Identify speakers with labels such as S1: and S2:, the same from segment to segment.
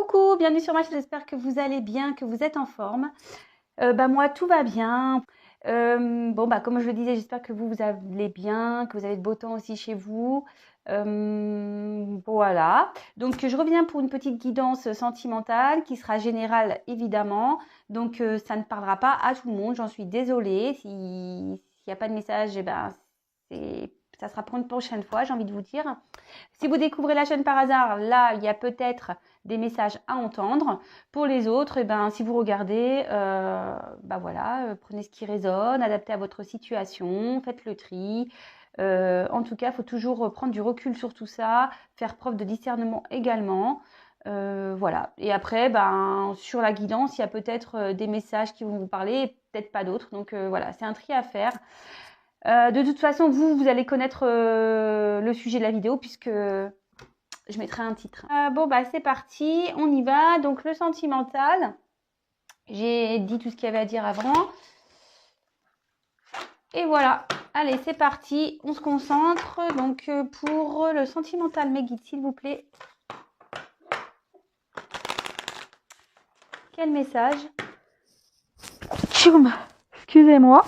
S1: Coucou, bienvenue sur ma chaîne, j'espère que vous allez bien, que vous êtes en forme. Moi, tout va bien. Comme je le disais, j'espère que vous allez bien, que vous avez de beau temps aussi chez vous. Voilà. Donc, je reviens pour une petite guidance sentimentale qui sera générale, évidemment. Donc, ça ne parlera pas à tout le monde, j'en suis désolée. S'il n'y a pas de message, ça sera pour une prochaine fois, j'ai envie de vous dire. Si vous découvrez la chaîne par hasard, là, il y a peut-être des messages à entendre. Pour les autres, si vous regardez, prenez ce qui résonne, adaptez à votre situation, faites le tri. En tout cas, il faut toujours prendre du recul sur tout ça, faire preuve de discernement également. Voilà. Et après, sur la guidance, il y a peut-être des messages qui vont vous parler et peut-être pas d'autres. Donc voilà, c'est un tri à faire. De toute façon, vous allez connaître le sujet de la vidéo puisque je mettrai un titre. C'est parti, on y va. Donc, le sentimental, j'ai dit tout ce qu'il y avait à dire avant. Et voilà, allez, c'est parti, on se concentre. Donc, pour le sentimental, mes guides, s'il vous plaît. Quel message? Excusez-moi.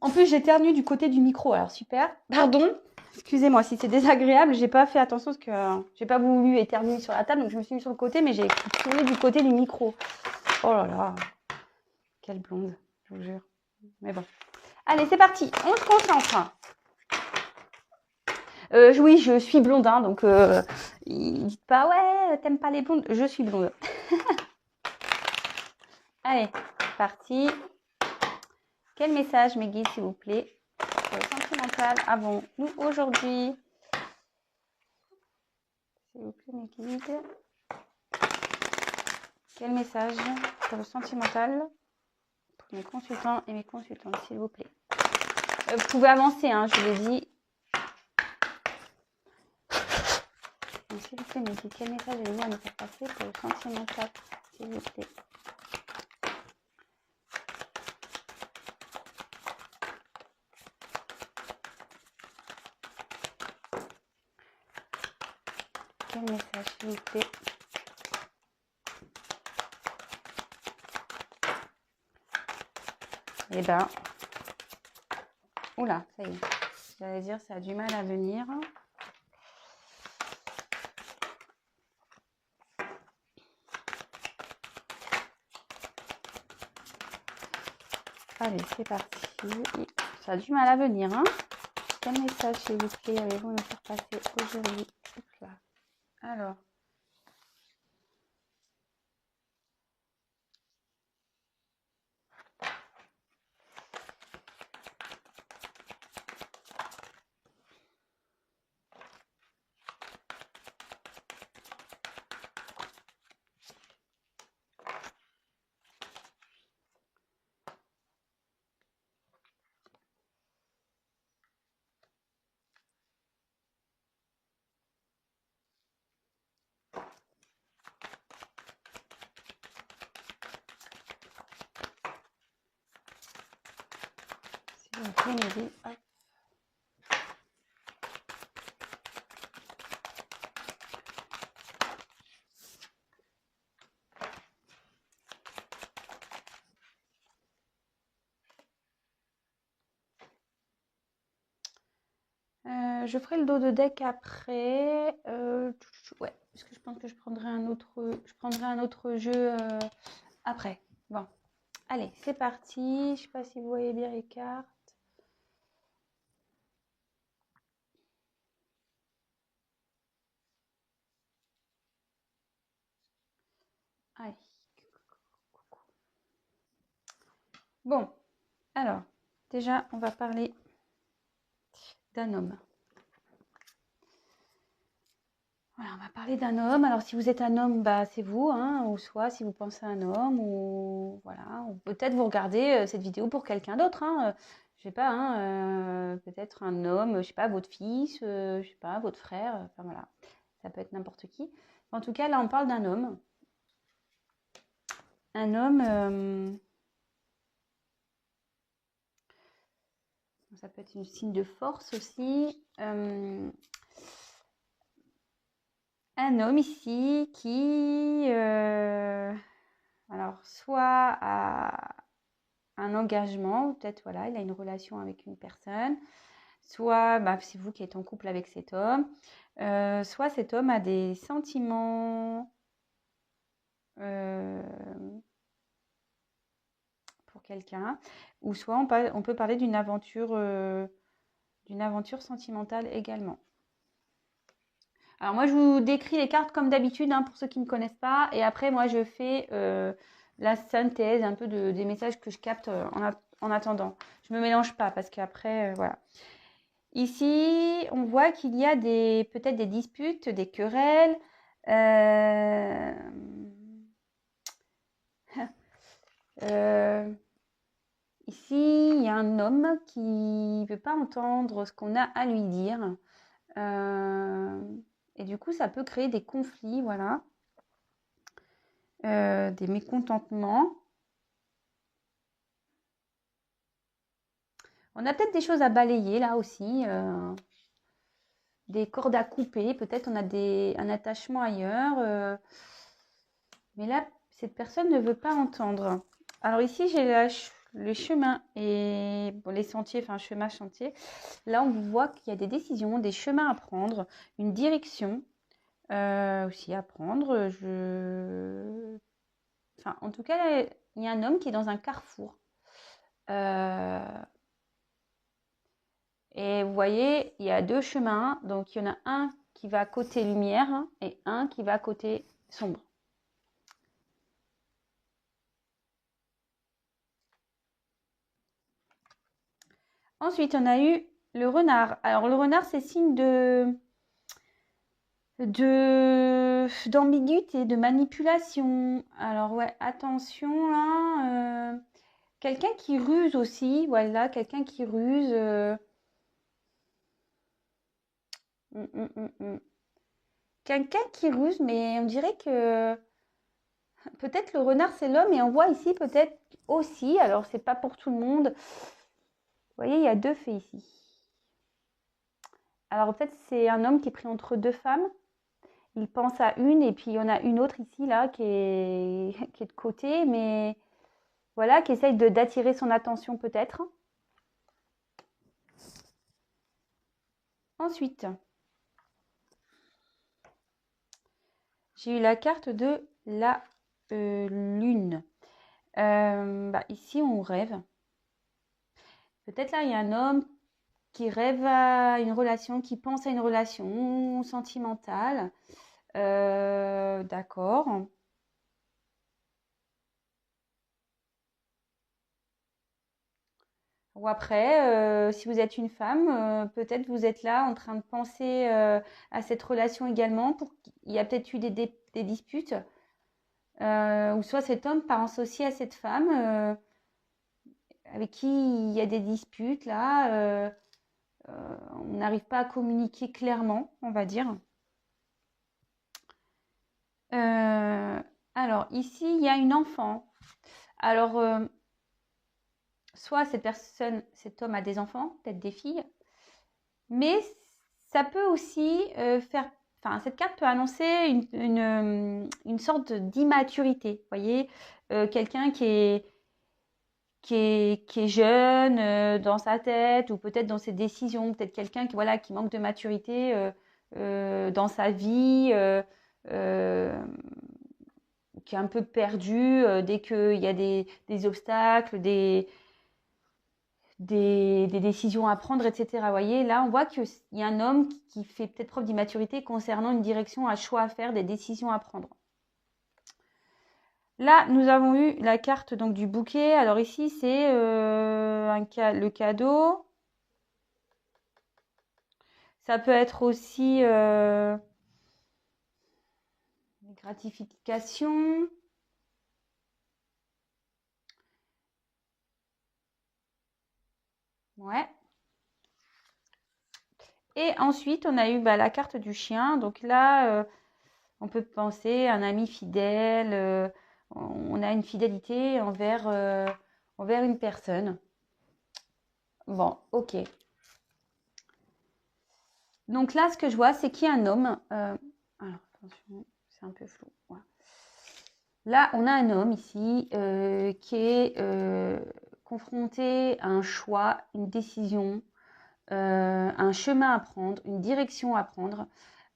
S1: En plus, j'éternue du côté du micro, alors super. Pardon. Excusez-moi si c'est désagréable, j'ai pas fait attention parce que j'ai pas voulu éternuer sur la table, donc je me suis mis sur le côté, mais j'ai tourné du côté du micro. Oh là là, quelle blonde, je vous jure. Mais bon. Allez, c'est parti, on se concentre. Oui, je suis blonde, hein, donc dites pas ouais, t'aimes pas les blondes, je suis blonde. Allez, c'est parti. Quel message, mes guides, s'il vous plaît, pour le sentimental avons-nous aujourd'hui? S'il vous plaît, mes guides. Quel message pour le sentimental pour mes consultants et mes consultantes, s'il vous plaît? Vous pouvez avancer, hein, je vous l'ai dit. Donc, s'il vous plaît, mes guides, quel message avez-vous à nous faire passer pour le sentimental, s'il vous plaît? Quel message, s'il vous plaît? Oula, ça y est. J'allais dire, ça a du mal à venir. Allez, c'est parti. Ça a du mal à venir, hein? Quel message, s'il vous plaît, avez-vous à nous faire passer aujourd'hui? Alors. S'il vous plaît, mes guides, hop. Je ferai le dos de deck après. Ouais, parce que je pense que je prendrai un autre jeu après. Bon, allez, c'est parti. Je sais pas si vous voyez bien les cartes. Allez. Bon, alors, déjà, on va parler d'un homme. Voilà, on va parler d'un homme. Alors, si vous êtes un homme, c'est vous, hein, ou soit si vous pensez à un homme, ou voilà, ou peut-être vous regardez cette vidéo pour quelqu'un d'autre, hein, je sais pas, hein, peut-être un homme, je sais pas, votre fils, je sais pas, votre frère, enfin voilà, ça peut être n'importe qui. En tout cas, là, on parle d'un homme. Un homme, ça peut être un signe de force aussi. un homme ici qui, alors, soit a un engagement, peut-être, voilà, il a une relation avec une personne, soit bah, c'est vous qui êtes en couple avec cet homme, soit cet homme a des sentiments pour quelqu'un, ou soit on peut parler d'une aventure sentimentale également. Alors moi, je vous décris les cartes comme d'habitude, hein, pour ceux qui ne connaissent pas, et après, moi, je fais la synthèse un peu des messages que je capte en attendant. Je ne me mélange pas, parce qu'après, voilà. Ici, on voit qu'il y a peut-être des disputes, des querelles. Ici, il y a un homme qui ne veut pas entendre ce qu'on a à lui dire. Et du coup, ça peut créer des conflits, voilà. Des mécontentements. On a peut-être des choses à balayer là aussi. Des cordes à couper. Peut-être on a un attachement ailleurs. Mais là, cette personne ne veut pas entendre. Alors ici, j'ai le chemin et bon, les sentiers, enfin chemin, chantier. Là, on voit qu'il y a des décisions, des chemins à prendre, une direction aussi à prendre. Enfin, en tout cas, il y a un homme qui est dans un carrefour. Et vous voyez, il y a deux chemins. Donc, il y en a un qui va côté lumière et un qui va côté sombre. Ensuite, on a eu le renard. Alors, le renard, c'est signe d'ambiguïté, de manipulation. Alors, ouais, attention là. Quelqu'un qui ruse aussi. Voilà, quelqu'un qui ruse. Hum, hum, hum, hum. Quelqu'un qui ruse, mais on dirait que peut-être le renard, c'est l'homme. Et on voit ici peut-être aussi, alors c'est pas pour tout le monde. Vous voyez, il y a deux faits ici. Alors peut-être c'est un homme qui est pris entre deux femmes. Il pense à une et puis il y en a une autre ici, là, qui est de côté, mais voilà, qui essaye d'attirer son attention peut-être. Ensuite, j'ai eu la carte de la lune. Bah, ici, on rêve. Peut-être là, il y a un homme qui rêve à une relation, qui pense à une relation sentimentale. D'accord. Ou après, si vous êtes une femme, peut-être vous êtes là en train de penser à cette relation également. Il y a peut-être eu des disputes. Ou soit cet homme pense aussi à cette femme avec qui il y a des disputes là. On n'arrive pas à communiquer clairement, on va dire. Alors ici, il y a une enfant. Alors, soit cet homme a des enfants, peut-être des filles, mais ça peut aussi faire. Enfin, cette carte peut annoncer une sorte d'immaturité. Vous voyez, quelqu'un qui est jeune dans sa tête ou peut-être dans ses décisions, peut-être quelqu'un qui manque de maturité dans sa vie, qui est un peu perdu dès qu'il y a des obstacles, des décisions à prendre, etc. Vous voyez, là, on voit qu'il y a un homme qui fait peut-être preuve d'immaturité concernant une direction, un choix à faire, des décisions à prendre. Là, nous avons eu la carte donc du bouquet. Alors ici, c'est le cadeau. Ça peut être aussi les gratifications. Ouais. Et ensuite, on a eu la carte du chien. Donc là, on peut penser à un ami fidèle. On a une fidélité envers une personne. Bon, ok. Donc là, ce que je vois, c'est qu'il y a un homme. Alors, attention, c'est un peu flou. Voilà. Là, on a un homme ici qui est confronté à un choix, une décision, un chemin à prendre, une direction à prendre.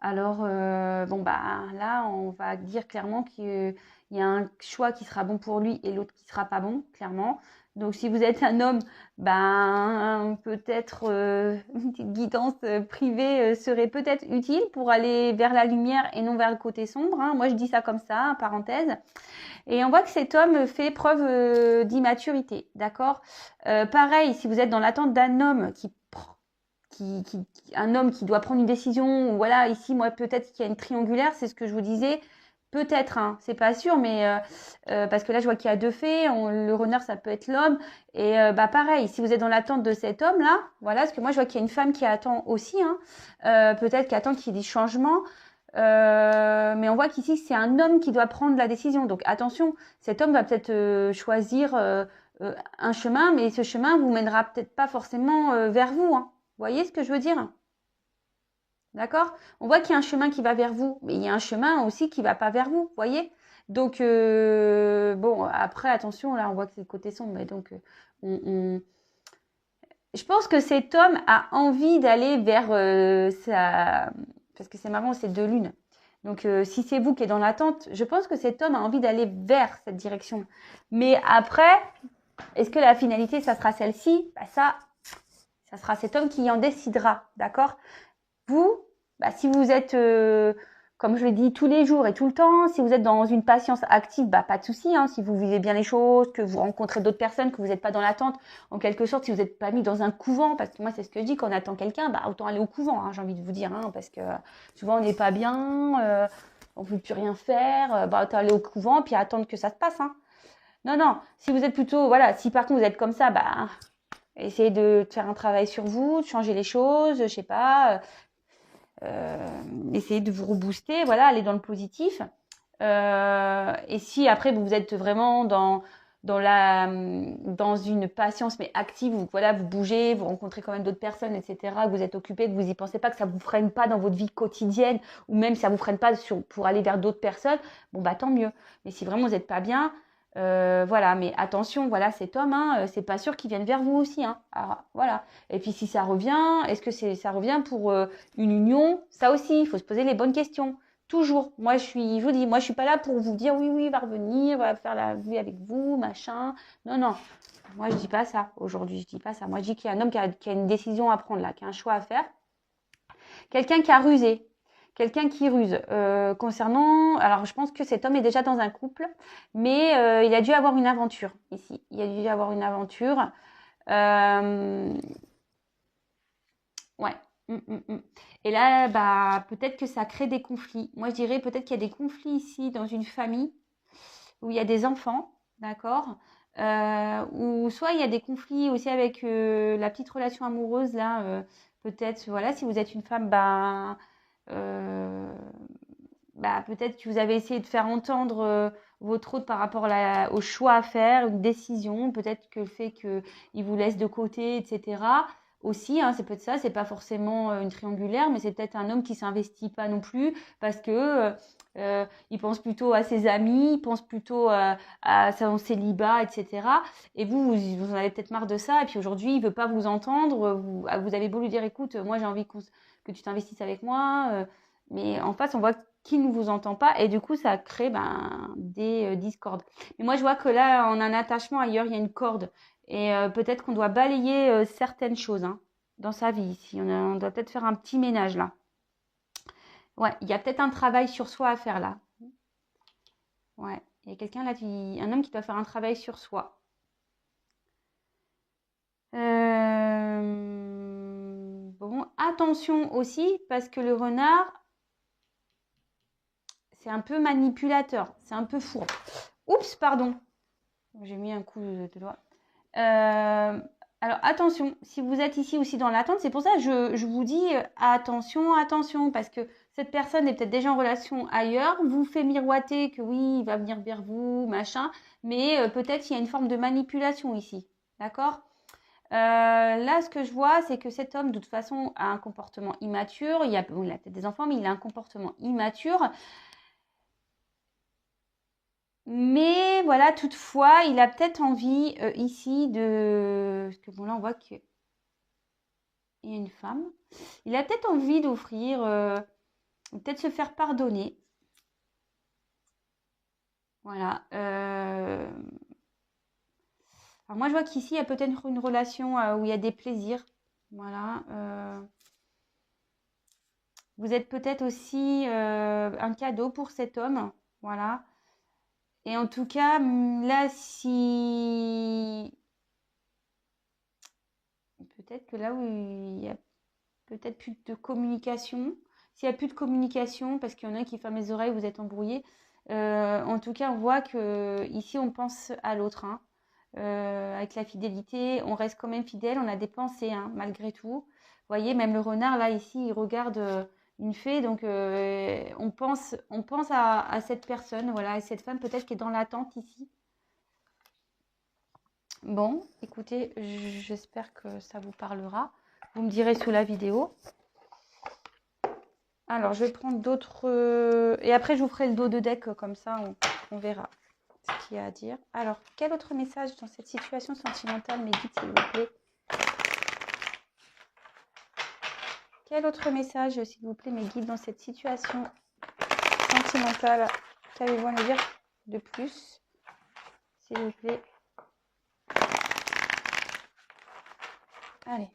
S1: Alors, bon, bah, là, on va dire clairement qu'il y a un choix qui sera bon pour lui et l'autre qui sera pas bon, clairement. Donc, si vous êtes un homme, ben, peut-être une petite guidance privée serait peut-être utile pour aller vers la lumière et non vers le côté sombre. Hein. Moi, je dis ça comme ça, parenthèse. Et on voit que cet homme fait preuve d'immaturité, d'accord. Pareil, si vous êtes dans l'attente d'un homme un homme qui doit prendre une décision, ou voilà, ici, moi, peut-être qu'il y a une triangulaire, c'est ce que je vous disais, peut-être, hein, c'est pas sûr, mais parce que là, je vois qu'il y a deux fées, le renard, ça peut être l'homme, et bah pareil, si vous êtes dans l'attente de cet homme-là, voilà, parce que moi, je vois qu'il y a une femme qui attend aussi, hein, peut-être qui attend qu'il y ait des changements, mais on voit qu'ici, c'est un homme qui doit prendre la décision, donc attention, cet homme va peut-être choisir un chemin, mais ce chemin vous mènera peut-être pas forcément vers vous, hein. Vous voyez ce que je veux dire? D'accord? On voit qu'il y a un chemin qui va vers vous, mais il y a un chemin aussi qui va pas vers vous, vous voyez? Donc, bon, après, attention, là, on voit que c'est le côté sombre, mais donc, je pense que cet homme a envie d'aller vers sa... Parce que c'est marrant, c'est deux lunes. Donc, si c'est vous qui êtes dans l'attente, je pense que cet homme a envie d'aller vers cette direction. Mais après, est-ce que la finalité, ça sera celle-ci? Bah, ça sera cet homme qui en décidera, d'accord? Vous, bah, si vous êtes, comme je le dis, tous les jours et tout le temps, si vous êtes dans une patience active, bah, pas de souci, hein, si vous vivez bien les choses, que vous rencontrez d'autres personnes, que vous n'êtes pas dans l'attente, en quelque sorte, si vous n'êtes pas mis dans un couvent, parce que moi, c'est ce que je dis, quand on attend quelqu'un, bah, autant aller au couvent, hein, j'ai envie de vous dire, hein, parce que souvent, on n'est pas bien, on ne peut plus rien faire, bah, autant aller au couvent, puis attendre que ça se passe, hein. Non, non, si vous êtes plutôt, voilà, si par contre vous êtes comme ça, bah, essayez de faire un travail sur vous, de changer les choses, je sais pas, essayez de vous rebooster, voilà, aller dans le positif. Et si après vous êtes vraiment dans une patience mais active, où voilà, vous bougez, vous rencontrez quand même d'autres personnes, etc., que vous êtes occupé, que vous y pensez pas, que ça vous freine pas dans votre vie quotidienne, ou même ça vous freine pas pour aller vers d'autres personnes, bon bah tant mieux. Mais si vraiment vous n'êtes pas bien, voilà, mais attention, voilà, cet homme, hein, c'est pas sûr qu'il vienne vers vous aussi, hein. Alors, voilà. Et puis si ça revient, est-ce que ça revient pour une union? Ça aussi, il faut se poser les bonnes questions. Toujours. Moi, je vous dis, moi, je suis pas là pour vous dire oui, oui, il va revenir, va faire la vie avec vous, machin. Non, non. Moi, je dis pas ça. Aujourd'hui, je dis pas ça. Moi, je dis qu'il y a un homme qui a une décision à prendre là, qui a un choix à faire. Quelqu'un qui a rusé. Quelqu'un qui ruse. Concernant, alors je pense que cet homme est déjà dans un couple, mais il a dû avoir une aventure ici. Il a dû avoir une aventure. Ouais. Et là, bah, peut-être que ça crée des conflits. Moi, je dirais peut-être qu'il y a des conflits ici dans une famille où il y a des enfants, d'accord? Ou soit il y a des conflits aussi avec la petite relation amoureuse là. Peut-être, voilà, si vous êtes une femme, euh, bah, peut-être que vous avez essayé de faire entendre votre autre par rapport au choix à faire, une décision, peut-être que le fait qu'il vous laisse de côté, etc. Aussi, hein, c'est peut-être ça, c'est pas forcément une triangulaire, mais c'est peut-être un homme qui s'investit pas non plus parce que il pense plutôt à ses amis, il pense plutôt à son célibat, etc. Et vous en avez peut-être marre de ça, et puis aujourd'hui, il veut pas vous entendre, vous avez beau lui dire, écoute, moi j'ai envie que tu t'investisses avec moi, mais en face, on voit qu'il ne vous entend pas et du coup ça crée des discordes. Mais moi je vois que là on a un attachement ailleurs, il y a une corde et peut-être qu'on doit balayer certaines choses hein, dans sa vie ici. On doit peut-être faire un petit ménage là. Ouais, il y a peut-être un travail sur soi à faire là. Ouais, il y a quelqu'un là, un homme qui doit faire un travail sur soi. Bon, attention aussi parce que le renard c'est un peu manipulateur, c'est un peu fourbe. Oups, pardon. J'ai mis un coup de doigt. Alors attention, si vous êtes ici aussi dans l'attente, c'est pour ça que je vous dis attention, attention, parce que cette personne est peut-être déjà en relation ailleurs, vous fait miroiter que oui, il va venir vers vous, machin, mais peut-être il y a une forme de manipulation ici, d'accord? Là, ce que je vois, c'est que cet homme, de toute façon, a un comportement immature. Il a peut-être des enfants, mais il a un comportement immature. Mais voilà, toutefois, il a peut-être envie ici de... Parce que bon, là, on voit qu'il y a une femme. Il a peut-être envie d'offrir, peut-être se faire pardonner. Voilà. Alors moi, je vois qu'ici, il y a peut-être une relation où il y a des plaisirs. Voilà. Vous êtes peut-être aussi un cadeau pour cet homme. Voilà. Et en tout cas, là, si... Peut-être que là où il y a peut-être plus de communication. S'il n'y a plus de communication, parce qu'il y en a qui ferment les oreilles, vous êtes embrouillés. En tout cas, on voit que ici, on pense à l'autre. Hein. Avec la fidélité, on reste quand même fidèle. On a des pensées, hein, malgré tout. Vous voyez, même le renard, là, ici, il regarde une fée. Donc, on pense à cette personne, voilà, à cette femme peut-être qui est dans l'attente ici. Bon, écoutez, j'espère que ça vous parlera. Vous me direz sous la vidéo. Alors, je vais prendre d'autres... Et après, je vous ferai le dos de deck, comme ça, on verra ce qu'il y a à dire. Alors, quel autre message dans cette situation sentimentale, mes guides, s'il vous plaît? Quel autre message, s'il vous plaît, mes guides, dans cette situation sentimentale? Qu'avez-vous à me dire de plus, s'il vous plaît? Allez.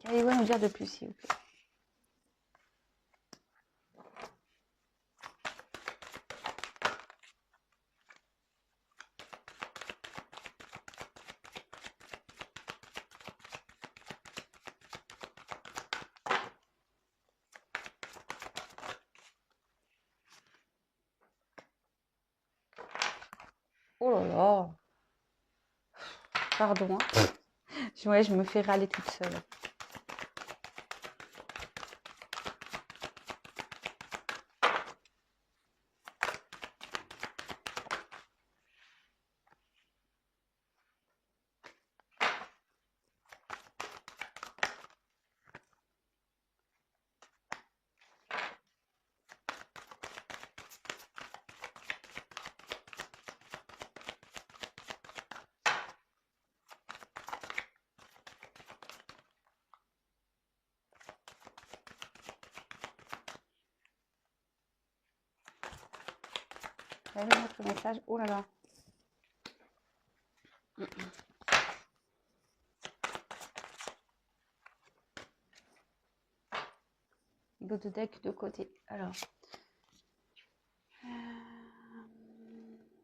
S1: Qu'avez-vous à nous dire de plus, s'il vous plaît? Oh là là. Pardon. Hein. Ouais, je me fais râler toute seule. Vous avez votre message? Oh là là. Dos de deck de côté. Alors,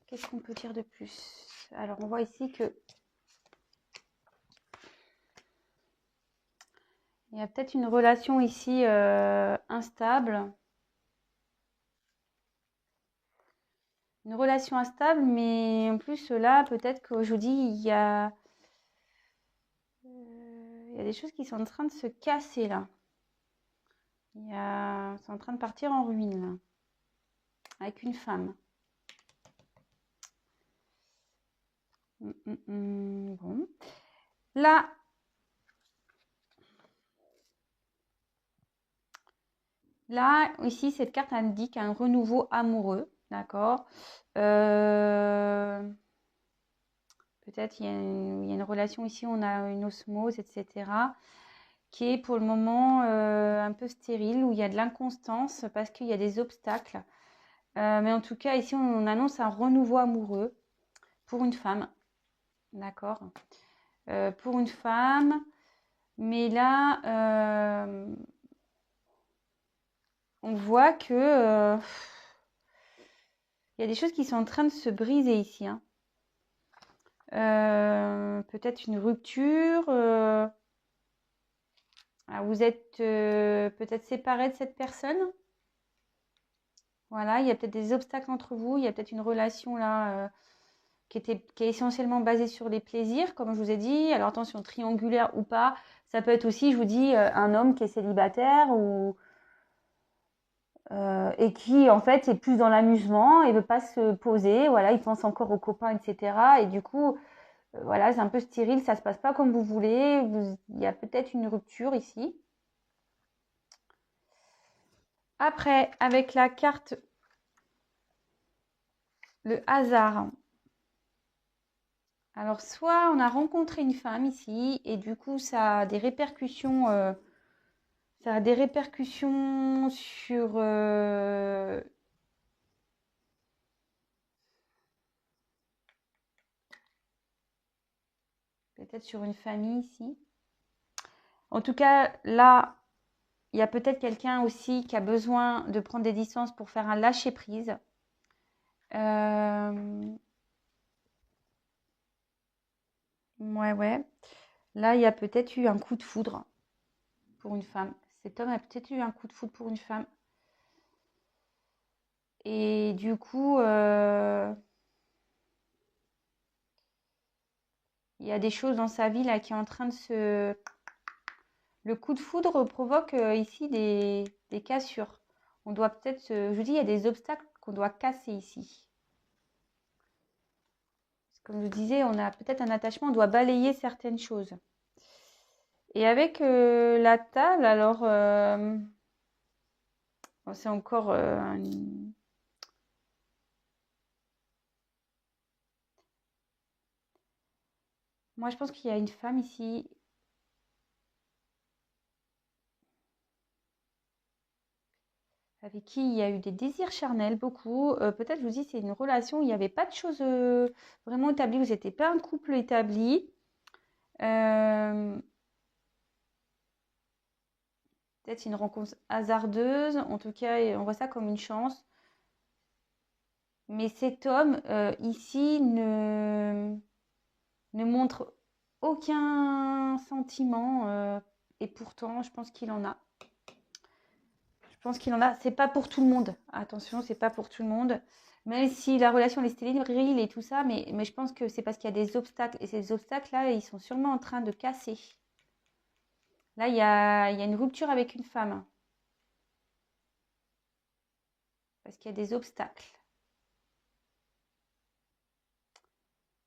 S1: qu'est-ce qu'on peut dire de plus? Alors, on voit ici que il y a peut-être une relation ici instable. Une relation instable, mais en plus là, peut-être que je vous dis, il y a des choses qui sont en train de se casser là. C'est en train de partir en ruine là, avec une femme. Bon. Là, ici, cette carte indique un renouveau amoureux, d'accord. Peut-être il y a une relation ici, on a une osmose, etc., qui est pour le moment un peu stérile, où il y a de l'inconstance parce qu'il y a des obstacles. Mais en tout cas, ici, on annonce un renouveau amoureux pour une femme, d'accord. Pour une femme, mais là, on voit que il y a des choses qui sont en train de se briser ici. Hein. Peut-être une rupture. Vous êtes peut-être séparés de cette personne. Voilà, il y a peut-être des obstacles entre vous. Il y a peut-être une relation là qui est essentiellement basée sur les plaisirs, comme je vous ai dit. Alors attention, triangulaire ou pas, ça peut être aussi, je vous dis, un homme qui est célibataire ou et qui en fait est plus dans l'amusement et veut pas se poser. Voilà, il pense encore aux copains, etc. Et du coup, voilà, c'est un peu stérile, ça se passe pas comme vous voulez. Il y a peut-être une rupture ici. Après, avec la carte le hasard. Alors, soit on a rencontré une femme ici et du coup, ça a des répercussions sur peut-être sur une famille ici. En tout cas, là, il y a peut-être quelqu'un aussi qui a besoin de prendre des distances pour faire un lâcher-prise. Ouais. Là, il y a peut-être eu un coup de foudre pour une femme. Cet homme a peut-être eu un coup de foudre pour une femme. Et du coup, il y a des choses dans sa vie là qui est en train de se... Le coup de foudre provoque ici des cassures. On doit peut-être... Je vous dis, il y a des obstacles qu'on doit casser ici. Comme je vous disais, on a peut-être un attachement, on doit balayer certaines choses. Et avec la table, alors... c'est encore... Moi, je pense qu'il y a une femme ici... avec qui il y a eu des désirs charnels, beaucoup. Peut-être, je vous dis, c'est une relation où il n'y avait pas de choses vraiment établies, vous n'étiez pas un couple établi. Peut-être une rencontre hasardeuse, en tout cas, on voit ça comme une chance. Mais cet homme, ici, ne montre aucun sentiment, et pourtant, je pense qu'il en a. Je pense qu'il en a. C'est pas pour tout le monde. Attention, c'est pas pour tout le monde. Même si la relation est stérile et tout ça, mais je pense que c'est parce qu'il y a des obstacles. Et ces obstacles-là, ils sont sûrement en train de casser. Là, il y a une rupture avec une femme. Parce qu'il y a des obstacles.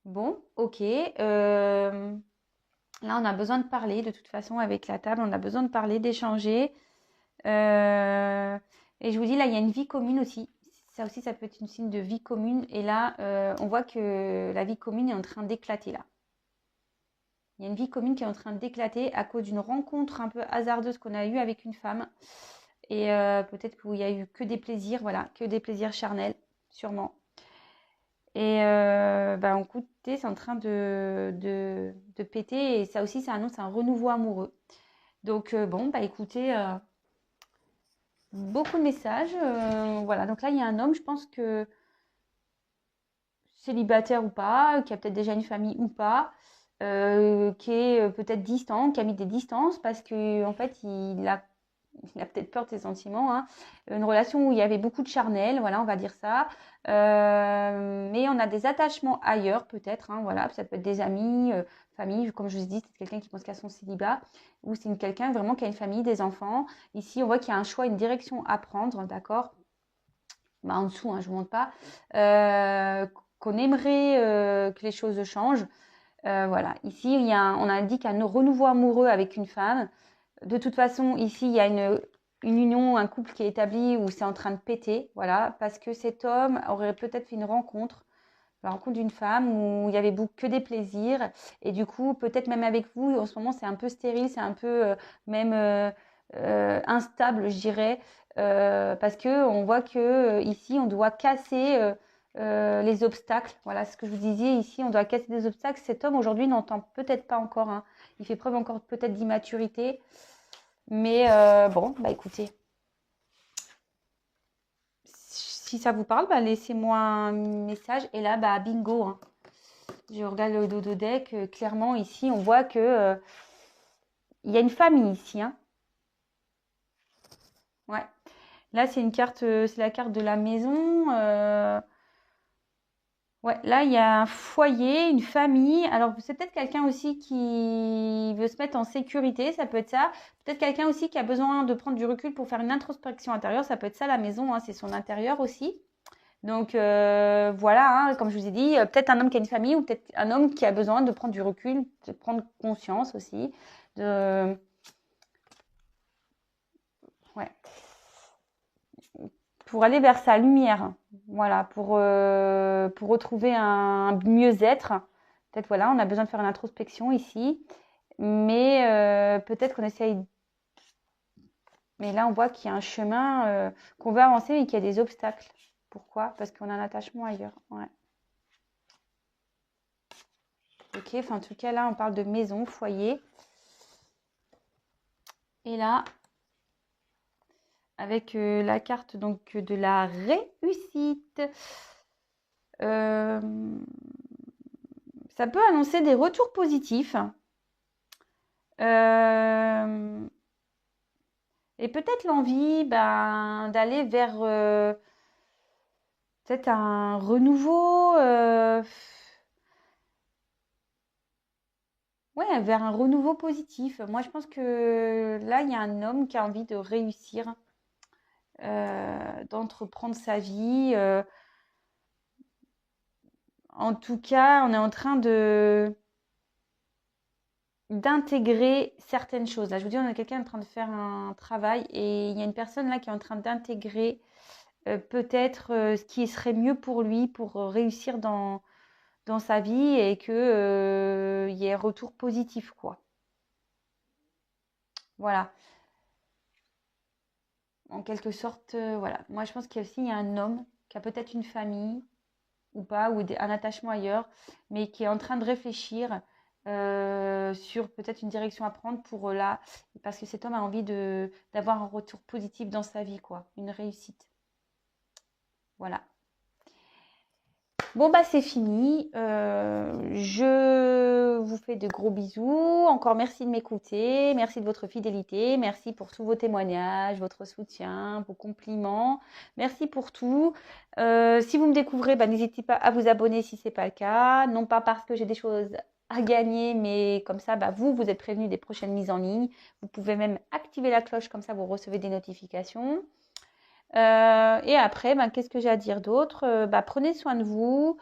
S1: Bon, ok. Là, on a besoin de parler. De toute façon, avec la table, on a besoin de parler, d'échanger. Et je vous dis, là, il y a une vie commune aussi. Ça aussi, ça peut être une signe de vie commune. Et là, on voit que la vie commune est en train d'éclater là. Il y a une vie commune qui est en train d'éclater à cause d'une rencontre un peu hasardeuse qu'on a eue avec une femme. Et peut-être qu'il n'y a eu que des plaisirs, voilà, que des plaisirs charnels, sûrement. Et écoutez, c'est en train de péter. Et ça aussi, ça annonce un renouveau amoureux. Donc, écoutez, beaucoup de messages. Voilà, donc là, il y a un homme, je pense que célibataire ou pas, qui a peut-être déjà une famille ou pas, qui est peut-être distant, qui a mis des distances parce que en fait, il a peut-être peur de ses sentiments, hein. Une relation où il y avait beaucoup de charnel, voilà, on va dire ça. Mais on a des attachements ailleurs, peut-être, hein, voilà. Ça peut être des amis, famille, comme je vous ai dit, c'est quelqu'un qui pense qu'à son célibat, ou c'est quelqu'un vraiment qui a une famille, des enfants. Ici, on voit qu'il y a un choix, une direction à prendre, d'accord. En dessous, hein, je ne vous montre pas. Qu'on aimerait que les choses changent. Voilà, ici, on indique un renouveau amoureux avec une femme. De toute façon, ici, il y a une union, un couple qui est établi où c'est en train de péter, voilà, parce que cet homme aurait peut-être fait une rencontre, la rencontre d'une femme où il y avait que des plaisirs, et du coup, peut-être même avec vous, en ce moment, c'est un peu stérile, c'est un peu même instable, je dirais, parce que on voit que ici, on doit casser les obstacles. Voilà ce que je vous disais ici, on doit casser des obstacles. Cet homme aujourd'hui n'entend peut-être pas encore, hein. Il fait preuve encore peut-être d'immaturité. Mais écoutez, si ça vous parle, laissez-moi un message. Et là, bingo, hein. Je regarde le dodo deck. Clairement, ici, on voit que il y a une famille ici, hein. Ouais. Là, c'est une carte, c'est la carte de la maison. Ouais, là, il y a un foyer, une famille. Alors, c'est peut-être quelqu'un aussi qui veut se mettre en sécurité, ça peut être ça. Peut-être quelqu'un aussi qui a besoin de prendre du recul pour faire une introspection intérieure, ça peut être ça la maison, hein, c'est son intérieur aussi. Donc, voilà, hein, comme je vous ai dit, peut-être un homme qui a une famille ou peut-être un homme qui a besoin de prendre du recul, de prendre conscience aussi, de... Ouais, pour aller vers sa lumière, voilà, pour retrouver un mieux-être. Peut-être, voilà, on a besoin de faire une introspection ici, mais peut-être qu'on essaye. Mais là, on voit qu'il y a un chemin qu'on veut avancer et qu'il y a des obstacles. Pourquoi? Parce qu'on a un attachement ailleurs. Ouais. Ok, enfin, en tout cas, là, on parle de maison, foyer. Et là, avec la carte donc de la réussite. Euh, Ça peut annoncer des retours positifs. Euh, et peut-être l'envie d'aller vers peut-être un renouveau. Ouais, vers un renouveau positif. Moi, je pense que là, il y a un homme qui a envie de réussir, d'entreprendre sa vie. En tout cas, on est en train de d'intégrer certaines choses. Là, je vous dis, on a quelqu'un en train de faire un travail et il y a une personne là qui est en train d'intégrer peut-être ce qui serait mieux pour lui pour réussir dans sa vie et que il y ait un retour positif, quoi. Voilà. En quelque sorte, voilà. Moi, je pense qu'il y a aussi il y a un homme qui a peut-être une famille ou pas, ou un attachement ailleurs, mais qui est en train de réfléchir sur peut-être une direction à prendre pour là, parce que cet homme a envie d'avoir un retour positif dans sa vie, quoi, une réussite. Voilà. Bon, bah, c'est fini. Je vous fais de gros bisous. Encore merci de m'écouter. Merci de votre fidélité. Merci pour tous vos témoignages, votre soutien, vos compliments. Merci pour tout. Si vous me découvrez, bah, n'hésitez pas à vous abonner si ce n'est pas le cas. Non pas parce que j'ai des choses à gagner, mais comme ça, bah, vous êtes prévenus des prochaines mises en ligne. Vous pouvez même activer la cloche, comme ça vous recevez des notifications. Et après, qu'est-ce que j'ai à dire d'autre? Prenez soin de vous.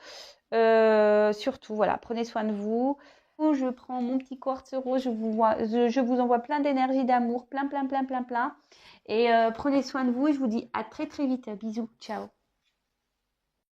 S1: Surtout, voilà, prenez soin de vous. Je prends mon petit quartz rose, je vous envoie plein d'énergie, d'amour, plein, plein, plein, plein, plein. Et prenez soin de vous et je vous dis à très, très vite. Bisous, ciao.